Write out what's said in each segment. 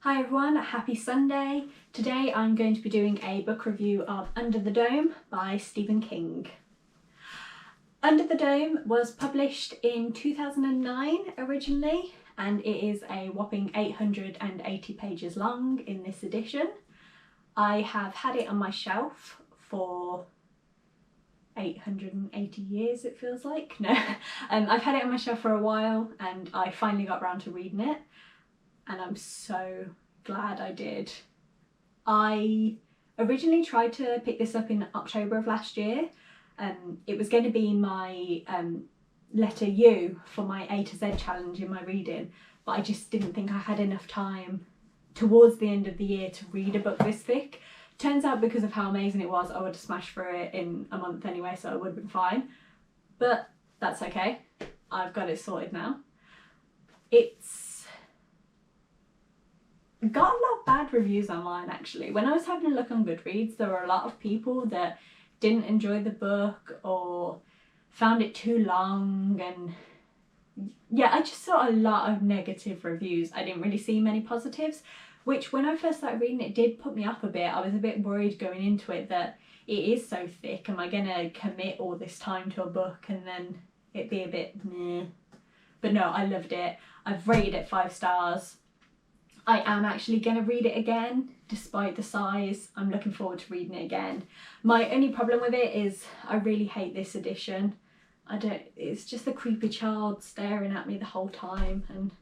Hi everyone, happy Sunday. Today I'm going to be doing a book review of Under the Dome by Stephen King. Under the Dome was published in 2009 originally, and it is a whopping 880 pages long in this edition. I have had it on my shelf for 880 years, it feels like. No, I've had it on my shelf for a while and I finally got around to reading it. And I'm so glad I did. I originally tried to pick this up in October of last year. It was going to be my letter U for my A to Z challenge in my reading, but I just didn't think I had enough time towards the end of the year to read a book this thick. Turns out because of how amazing it was, I would have smashed through it in a month anyway, so I would have been fine. But that's okay. I've got it sorted now. It's got a lot of bad reviews online actually. When I was having a look on Goodreads, there were a lot of people that didn't enjoy the book or found it too long, and yeah, I just saw a lot of negative reviews. I didn't really see many positives, which when I first started reading it did put me off a bit. I was a bit worried going into it that it is so thick. Am I gonna commit all this time to a book and then it be a bit meh? But no, I loved it. I've rated it 5 stars. I am actually going to read it again, despite the size. I'm looking forward to reading it again. My only problem with it is I really hate this edition. It's just the creepy child staring at me the whole time. And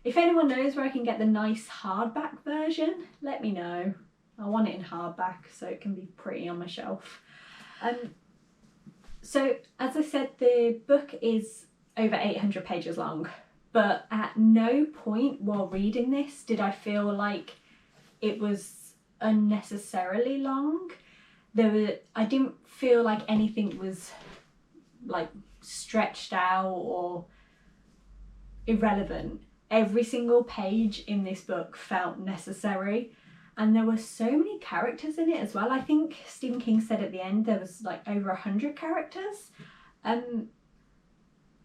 if anyone knows where I can get the nice hardback version, let me know. I want it in hardback so it can be pretty on my shelf. So as I said, the book is over 800 pages long. But at no point while reading this did I feel like it was unnecessarily long. I didn't feel like anything was like stretched out or irrelevant. Every single page in this book felt necessary, and there were so many characters in it as well. I think Stephen King said at the end there was like over 100 characters.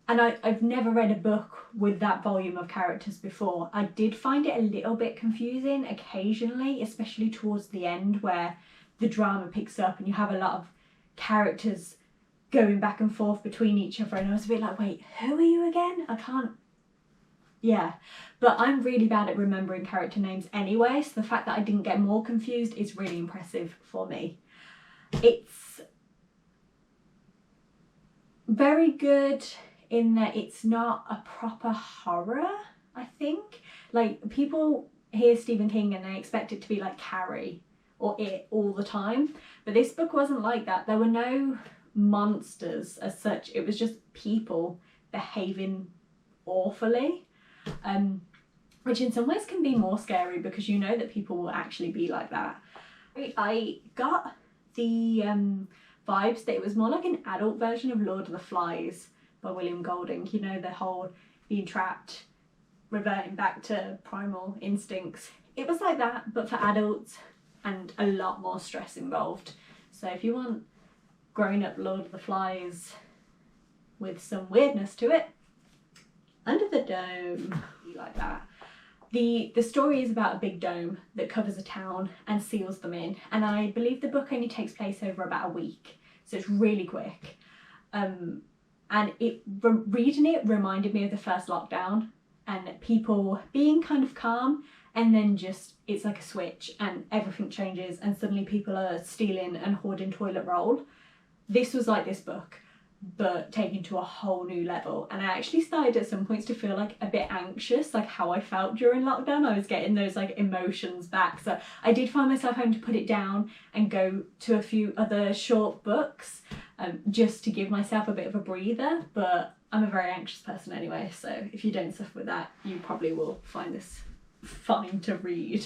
And I've never read a book with that volume of characters before. I did find it a little bit confusing occasionally, especially towards the end where the drama picks up and you have a lot of characters going back and forth between each other, and I was a bit like, wait, who are you again? I can't... Yeah, but I'm really bad at remembering character names anyway, so the fact that I didn't get more confused is really impressive for me. It's very good in that it's not a proper horror, I think. Like, people hear Stephen King and they expect it to be like Carrie or It all the time, but this book wasn't like that. There were no monsters as such, it was just people behaving awfully, which in some ways can be more scary because you know that people will actually be like that. I got the vibes that it was more like an adult version of Lord of the Flies by William Golding. You know, the whole being trapped, reverting back to primal instincts. It was like that, but for adults, and a lot more stress involved. So if you want grown-up Lord of the Flies with some weirdness to it, Under the Dome, you like that. The story is about a big dome that covers a town and seals them in, and I believe the book only takes place over about a week, so it's really quick. And reading it reminded me of the first lockdown and people being kind of calm, and then just it's like a switch and everything changes and suddenly people are stealing and hoarding toilet roll. This was like this book, but taken to a whole new level, and I actually started at some points to feel like a bit anxious, like how I felt during lockdown. I was getting those like emotions back, so I did find myself having to put it down and go to a few other short books just to give myself a bit of a breather. But I'm a very anxious person anyway, so if you don't suffer with that, you probably will find this fine to read.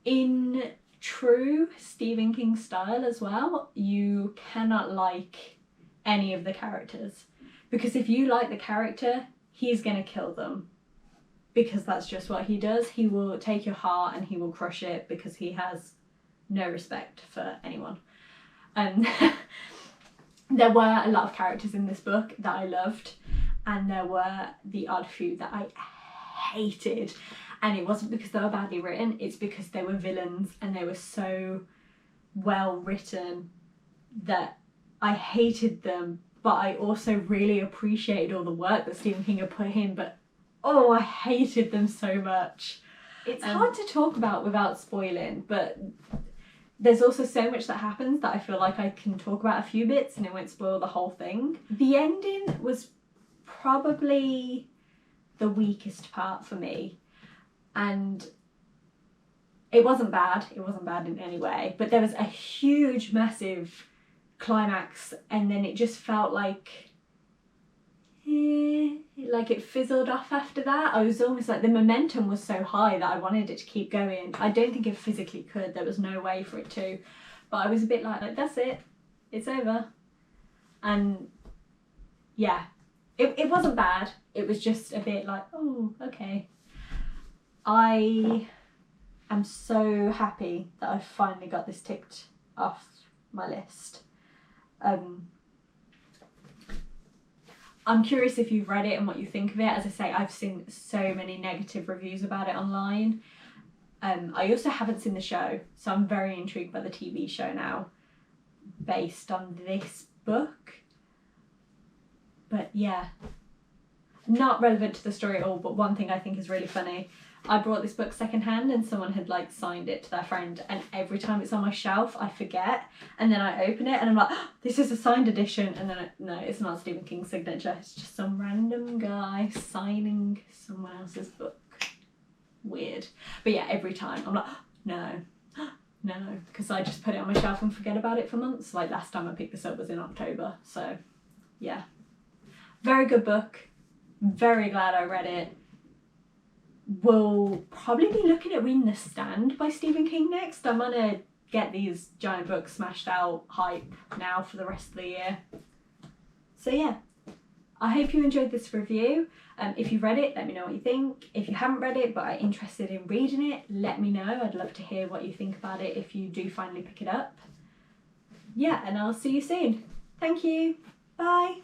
In true Stephen King style as well, you cannot like any of the characters, because if you like the character, he's gonna kill them, because that's just what he does. He will take your heart and he will crush it because he has no respect for anyone. And there were a lot of characters in this book that I loved, and there were the odd few that I hated. And it wasn't because they were badly written, it's because they were villains and they were so well written that I hated them, but I also really appreciated all the work that Stephen King had put in, but oh, I hated them so much. It's hard to talk about without spoiling, but there's also so much that happens that I feel like I can talk about a few bits and it won't spoil the whole thing. The ending was probably the weakest part for me, and it wasn't bad in any way, but there was a huge, massive climax, and then it just felt like it fizzled off after that. I was almost like, the momentum was so high that I wanted it to keep going. I don't think it physically could, there was no way for it to, but I was a bit like that's it, it's over. And yeah, it wasn't bad, it was just a bit like, oh, okay. I am so happy that I've finally got this ticked off my list. I'm curious if you've read it and what you think of it. As I say, I've seen so many negative reviews about it online. I also haven't seen the show, so I'm very intrigued by the TV show now, based on this book. But yeah, not relevant to the story at all, but one thing I think is really funny. I brought this book secondhand and someone had like signed it to their friend, and every time it's on my shelf I forget, and then I open it and I'm like, oh, this is a signed edition, and then no, it's not Stephen King's signature, it's just some random guy signing someone else's book. Weird. But yeah, every time I'm like, no, because I just put it on my shelf and forget about it for months. Like last time I picked this up was in October, so yeah. Very good book, very glad I read it. We'll probably be looking at reading The Stand by Stephen King next. I'm gonna get these giant books smashed out hype now for the rest of the year. So yeah, I hope you enjoyed this review. If you've read it, let me know what you think. If you haven't read it but are interested in reading it, let me know. I'd love to hear what you think about it if you do finally pick it up. Yeah, and I'll see you soon. Thank you. Bye.